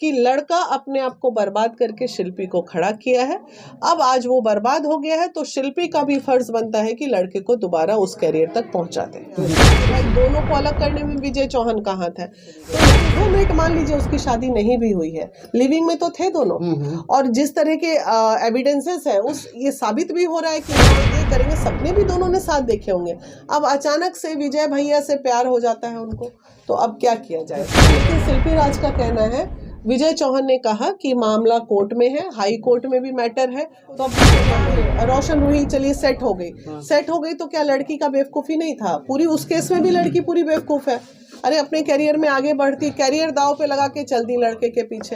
कि लड़का अपने आप को बर्बाद करके शिल्पी को खड़ा किया है। अब आज वो बर्बाद हो गया है तो शिल्पी का भी फर्ज बनता है कि लड़के को दोबारा उस कैरियर तक पहुंचा दे। भाई दोनों को अलग करने में विजय चौहान का हाथ है। तो 2 मिनट मान लीजिए उसकी शादी नहीं भी हुई है, लिविंग में तो थे दोनों, और जिस तरह के एविडेंसेस है उस ये साबित भी हो रहा है कि ये करेंगे, सपने भी दोनों ने साथ देखे होंगे। अब अचानक से विजय भैया से प्यार हो जाता है उनको, तो अब क्या किया जाए। लेकिन शिल्पी राज का कहना है, विजय चौहान ने कहा कि मामला कोर्ट में है, हाई कोर्ट में भी मैटर है, तो अब रोशन हुई, चलिए सेट हो गई तो क्या लड़की का बेवकूफ़ी नहीं था? पूरी उस केस में भी लड़की पूरी बेवकूफ़ है। अरे अपने कैरियर में आगे बढ़ती, कैरियर दाव पे लगा के चल दी लड़के के पीछे।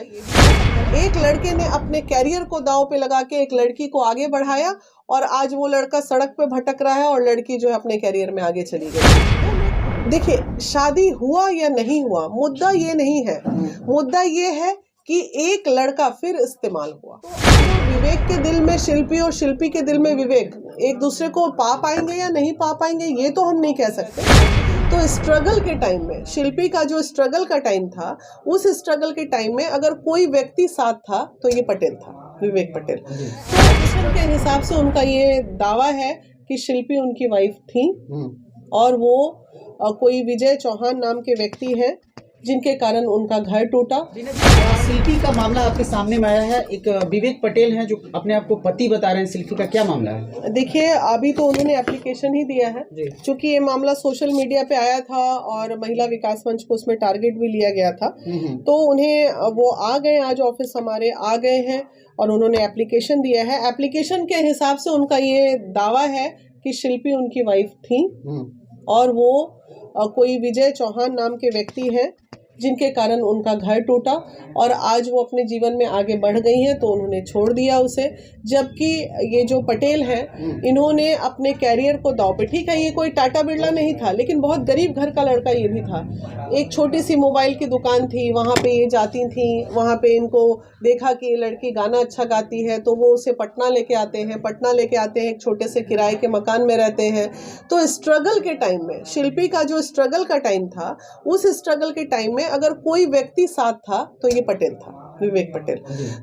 एक लड़के ने अपने कैरियर को दाव पे लगा के एक लड़की को आगे बढ़ाया और आज वो लड़का सड़क पे भटक रहा है और लड़की जो है अपने कैरियर में आगे चली गई। देखिए, शादी हुआ या नहीं हुआ मुद्दा ये नहीं है, मुद्दा ये है कि एक लड़का फिर इस्तेमाल हुआ। तो विवेक के दिल में शिल्पी और शिल्पी के दिल में विवेक एक दूसरे को पा पाएंगे या नहीं पा पाएंगे ये तो हम नहीं कह सकते। तो स्ट्रगल के टाइम में, शिल्पी का जो स्ट्रगल का टाइम था, उस स्ट्रगल के टाइम में अगर कोई व्यक्ति साथ था तो ये पटेल था, विवेक पटेल। तो के हिसाब से उनका ये दावा है कि शिल्पी उनकी वाइफ थी और वो कोई विजय चौहान नाम के व्यक्ति हैं जिनके कारण उनका घर टूटा। शिल्पी का मामला आपके सामने में आया है, एक विवेक पटेल हैं जो अपने आप को पति बता रहे हैं। शिल्पी का क्या मामला है? देखिए, अभी तो उन्होंने एप्लीकेशन ही दिया है, क्योंकि ये मामला सोशल मीडिया पे आया था और महिला विकास मंच को उसमें टारगेट भी लिया गया था। तो उन्हें वो आ गए, आज ऑफिस हमारे आ गए हैं और उन्होंने एप्लीकेशन दिया है। एप्लीकेशन के हिसाब से उनका ये दावा है कि शिल्पी उनकी वाइफ थी और वो कोई विजय चौहान नाम के व्यक्ति हैं जिनके कारण उनका घर टूटा और आज वो अपने जीवन में आगे बढ़ गई हैं तो उन्होंने छोड़ दिया उसे। जबकि ये जो पटेल हैं, इन्होंने अपने कैरियर को दांव पे, ठीक है ये कोई टाटा बिरला नहीं था लेकिन बहुत गरीब घर का लड़का ये भी था। एक छोटी सी मोबाइल की दुकान थी, वहाँ पे ये जाती थी, वहाँ पे इनको देखा कि ये लड़की गाना अच्छा गाती है तो वो उसे पटना लेके आते हैं, एक छोटे से किराए के मकान में रहते हैं। तो स्ट्रगल के टाइम में, शिल्पी का जो स्ट्रगल का टाइम था, उस स्ट्रगल के टाइम में अगर कोई व्यक्ति साथ था तो ये पटेल था, विवेक पटेल।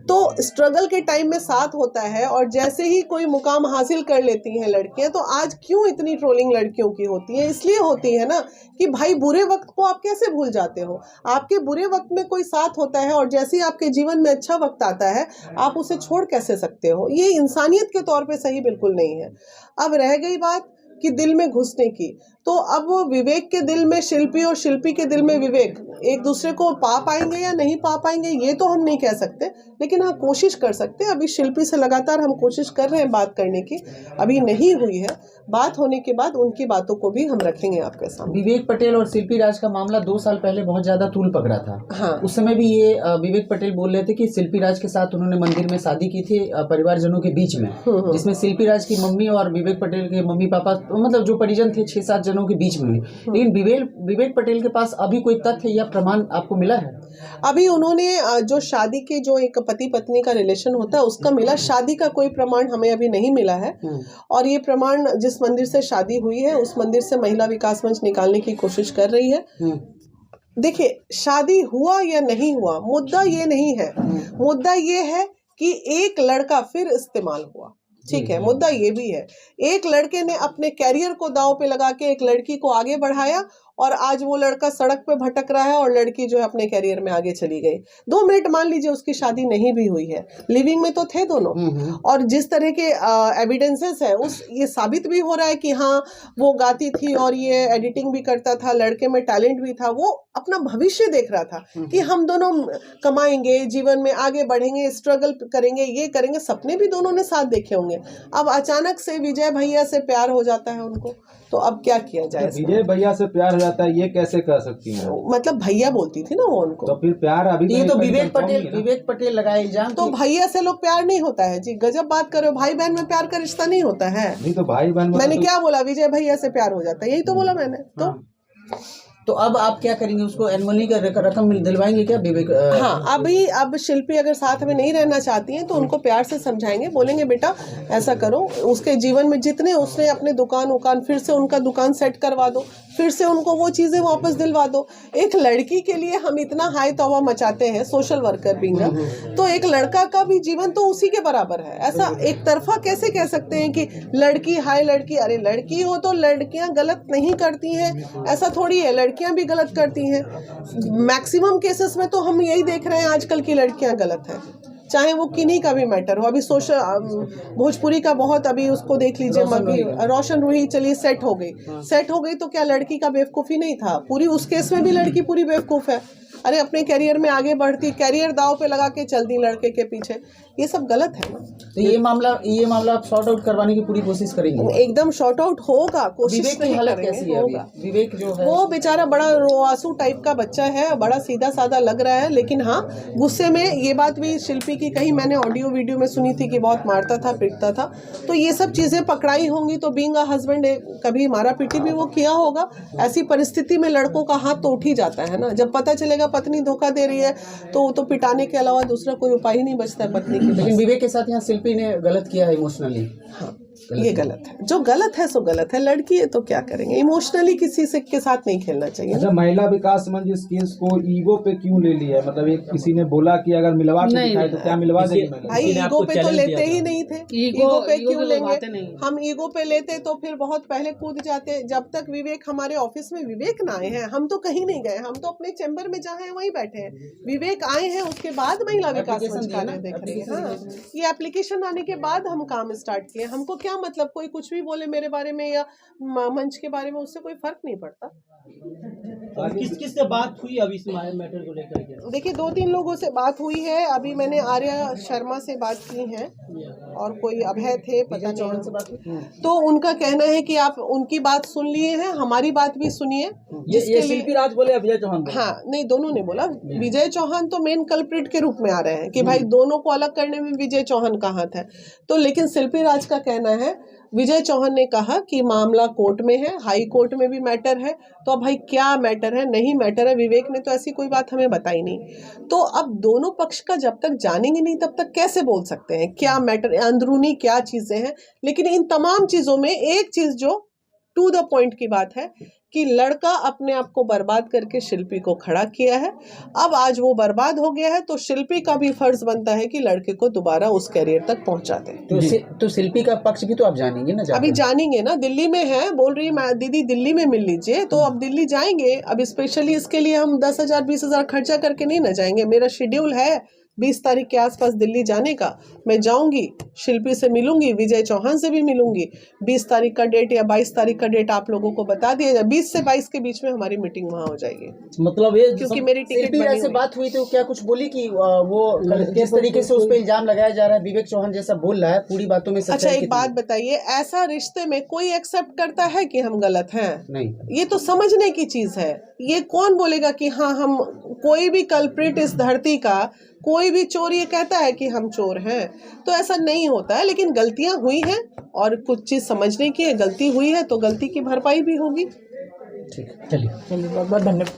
तो स्ट्रगल के टाइम में साथ होता है और जैसे ही कोई मुकाम हासिल कर लेती हैं लड़कियां, तो आज क्यों इतनी ट्रोलिंग लड़कियों की होती है? इसलिए होती है ना कि भाई बुरे वक्त को आप कैसे भूल जाते हो। आपके बुरे वक्त में कोई साथ होता है और जैसे ही आपके जीवन में अच्छा वक्त आता है आप उसे छोड़ कैसे सकते हो? ये इंसानियत के तौर पे सही बिल्कुल नहीं है। अब रह गई बात कि दिल में घुसने की, तो अब विवेक के दिल में शिल्पी और शिल्पी के दिल में विवेक एक दूसरे को पा पाएंगे या नहीं पा पाएंगे ये तो हम नहीं कह सकते, लेकिन हाँ कोशिश कर सकते हैं। अभी शिल्पी से लगातार हम कोशिश कर रहे हैं बात करने की, अभी नहीं हुई है। बात होने के बाद उनकी बातों को भी हम रखेंगे आपके सामने। विवेक पटेल और शिल्पी राज का मामला 2 साल पहले बहुत ज्यादा तूल पकड़ा था। हाँ। उस समय भी ये विवेक पटेल बोल रहे थे कि शिल्पी राज के साथ उन्होंने मंदिर में शादी की थी परिवारजनों के बीच में, जिसमें शिल्पी राज की मम्मी और विवेक पटेल के मम्मी पापा, मतलब जो परिजन थे 6-7 जनों के बीच में। लेकिन विवेक पटेल के पास अभी कोई तथ्य या प्रमाण आपको मिला है? अभी उन्होंने जो शादी के जो एक पति पत्नी का रिलेशन होता है उसका मिला, शादी का कोई प्रमाण हमें अभी नहीं मिला है। और ये प्रमाण जिस मंदिर से शादी हुई है उस मंदिर से महिला विकास मंच निकालने की कोशिश कर रही है। देखिए, शादी हुआ या नहीं हुआ मुद्दा ये नहीं है, मुद्दा ये है कि एक लड़का फिर इस्तेमाल हुआ। ठीक है, मुद्दा ये भी है, एक लड़के ने अपने कैरियर को दांव पे लगा के एक लड़की को आगे बढ़ाया और आज वो लड़का सड़क पे भटक रहा है और लड़की जो है अपने कैरियर में आगे चली गई। 2 मिनट मान लीजिए उसकी शादी नहीं भी हुई है, लिविंग में तो थे दोनों, और जिस तरह के एविडेंसेस है उस ये साबित भी हो रहा है कि हाँ वो गाती थी और ये एडिटिंग भी करता था, लड़के में टैलेंट भी था, वो अपना भविष्य देख रहा था कि हम दोनों कमाएंगे, जीवन में आगे बढ़ेंगे, स्ट्रगल करेंगे, ये करेंगे, सपने भी दोनों ने साथ देखे होंगे। अब अचानक से विजय भैया से प्यार हो जाता है उनको, तो अब क्या किया जाए? विजय भैया से प्यार हो जाता है ये कैसे कह सकती हैं? मतलब भैया बोलती थी ना वो उनको, तो फिर प्यार अभी ये तो विवेक पटेल लगाए इल्जाम। तो भैया से लोग प्यार नहीं होता है जी, गजब बात करो। भाई बहन में प्यार का रिश्ता नहीं होता है। नहीं तो भाई बहन, मैंने क्या बोला? विजय भैया से प्यार हो जाता है, यही तो बोला मैंने। तो अब आप क्या करेंगे? उसको एनुअली का रकम दिलवाएंगे क्या विवेक? हाँ, अब शिल्पी अगर साथ में नहीं रहना चाहती हैं तो उनको प्यार से समझाएंगे, बोलेंगे बेटा ऐसा करो, उसके जीवन में जितने उसने अपने दुकान फिर से उनका दुकान सेट करवा दो, फिर से उनको वो चीज़ें वापस दिलवा दो। एक लड़की के लिए हम इतना हाई तौबा मचाते हैं सोशल वर्कर बिंगा, तो एक लड़का का भी जीवन तो उसी के बराबर है। ऐसा एक तरफा कैसे कह सकते हैं कि लड़की हाय लड़की? अरे लड़की हो तो लड़कियां गलत नहीं करती हैं, ऐसा थोड़ी है, लड़कियां भी गलत करती हैं। मैक्सिमम केसेस में तो हम यही देख रहे हैं आजकल की लड़कियां गलत हैं, चाहे वो किन्हीं का भी मैटर हो। अभी सोशल भोजपुरी का बहुत, अभी उसको देख लीजिए, रोशन रूही, चलिए सेट हो गई तो क्या लड़की का बेवकूफ़ी नहीं था? पूरी उस केस में भी लड़की पूरी बेवकूफ़ है। अरे अपने करियर में आगे बढ़ती, करियर दाव पे लगा के चल दी लड़के के पीछे, ये सब गलत है ना। तो ये मामला आप सॉर्ट आउट करवाने की पूरी कोशिश करेंगे? एकदम सॉर्ट आउट होगा, कोशिश विवेक की हालत कैसी है अभी? विवेक जो है वो बेचारा बड़ा रोआसू टाइप का बच्चा है, बड़ा सीधा साधा लग रहा है, लेकिन हाँ गुस्से में, ये बात भी शिल्पी की कहीं मैंने ऑडियो वीडियो में सुनी थी कि बहुत मारता था पीटता था, तो ये सब चीज़ें पकड़ाई होंगी तो बीइंग अ हस्बैंड कभी मारा पीटी भी वो किया होगा। ऐसी परिस्थिति में लड़कों का हाथ तो उठ ही जाता है ना, जब पता चलेगा पत्नी धोखा दे रही है तो पिटाने के अलावा दूसरा कोई उपाय ही नहीं बचता है पत्नी के। लेकिन विवेक के साथ यहाँ शिल्पी ने गलत किया है इमोशनली। हाँ ये गलत है, जो गलत है सो गलत है। लड़की है तो क्या करेंगे, इमोशनली किसी से के साथ नहीं खेलना चाहिए। अच्छा, महिला विकास मंच इस केस को ईगो पे क्यों ले लिया है? मतलब एक किसी ने बोला कि अगर मिलवा के दिखाए तो क्या मिलवा देगी महिला? भाई ईगो पे तो लेते ही नहीं थे, ईगो पे क्यों लेंगे? हम ईगो पे लेते तो फिर बहुत पहले कूद जाते। जब तक विवेक हमारे ऑफिस में विवेक ना आए हैं, हम तो कहीं नहीं गए, हम तो अपने चैम्बर में जहाँ है वहीं बैठे हैं। विवेक आए हैं उसके बाद महिला विकास मंच का देख रही है। हाँ ये एप्लीकेशन आने के बाद हम काम स्टार्ट किए। हमको क्या मतलब कोई कुछ भी बोले मेरे बारे में या मंच के बारे में, उससे कोई फर्क नहीं पड़ता। किस से बात हुई अभी इस मैटर को लेकर के? देखिए 2-3 लोगों से बात हुई है। अभी मैंने आर्या शर्मा से बात की है और कोई अभय थे, पता नहीं से बात हुई, तो उनका कहना है कि आप उनकी बात सुन लिए हैं, हमारी बात भी सुनिए। ये शिल्पी राज बोले विजय चौहान? हाँ नहीं, दोनों ने बोला। विजय चौहान तो मेन कल्प्रिट के रूप में आ रहे हैं कि भाई दोनों को अलग करने में विजय चौहान का हाथ है। तो लेकिन शिल्पी राज का कहना है, विजय चौहान ने कहा कि मामला कोर्ट में है, हाई कोर्ट में भी मैटर है, तो अब भाई क्या मैटर है नहीं मैटर है, विवेक ने तो ऐसी कोई बात हमें बताई नहीं। तो अब दोनों पक्ष का जब तक जानेंगे नहीं तब तक कैसे बोल सकते हैं क्या मैटर, अंदरूनी क्या चीजें हैं। लेकिन इन तमाम चीजों में एक चीज जो टू द पॉइंट की बात है कि लड़का अपने आप को बर्बाद करके शिल्पी को खड़ा किया है। अब आज वो बर्बाद हो गया है तो शिल्पी का भी फर्ज बनता है कि लड़के को दोबारा उस कैरियर तक पहुंचा दे। तो शिल्पी का पक्ष भी तो आप जानेंगे ना? अभी जानेंगे ना, दिल्ली में है, बोल रही मैं दीदी दिल्ली में मिल लीजिए, तो अब दिल्ली जाएंगे। अब स्पेशली इसके लिए हम 10,000 20,000 खर्चा करके नहीं ना जाएंगे। मेरा शेड्यूल है 20 तारीख के आसपास दिल्ली जाने का। मैं जाऊंगी, शिल्पी से मिलूंगी, विजय चौहान से भी मिलूंगी। 20 तारीख का डेट या 22 तारीख का डेट आप लोगों को बता दिया जाए। 20 से 22 के बीच में हमारी मीटिंग वहाँ हो जाएगी। मतलब ये क्योंकि मेरी टिकट से बात हुई तो क्या कुछ बोली कि वो किस तरीके से उस पर इल्जाम लगाया जा रहा है? विवेक चौहान जैसा बोल रहा है, पूरी बातों में अच्छा एक बात बताइए, ऐसा रिश्ते में कोई एक्सेप्ट करता है कि हम गलत हैं? नहीं, ये तो समझने की चीज है। ये कौन बोलेगा कि हाँ हम, कोई भी कल्प्रिट इस धरती का, कोई भी चोर ये कहता है कि हम चोर हैं? तो ऐसा नहीं होता है। लेकिन गलतियां हुई हैं और कुछ चीज समझने की है, गलती हुई है तो गलती की भरपाई भी होगी। ठीक है, चलिए बहुत बहुत धन्यवाद।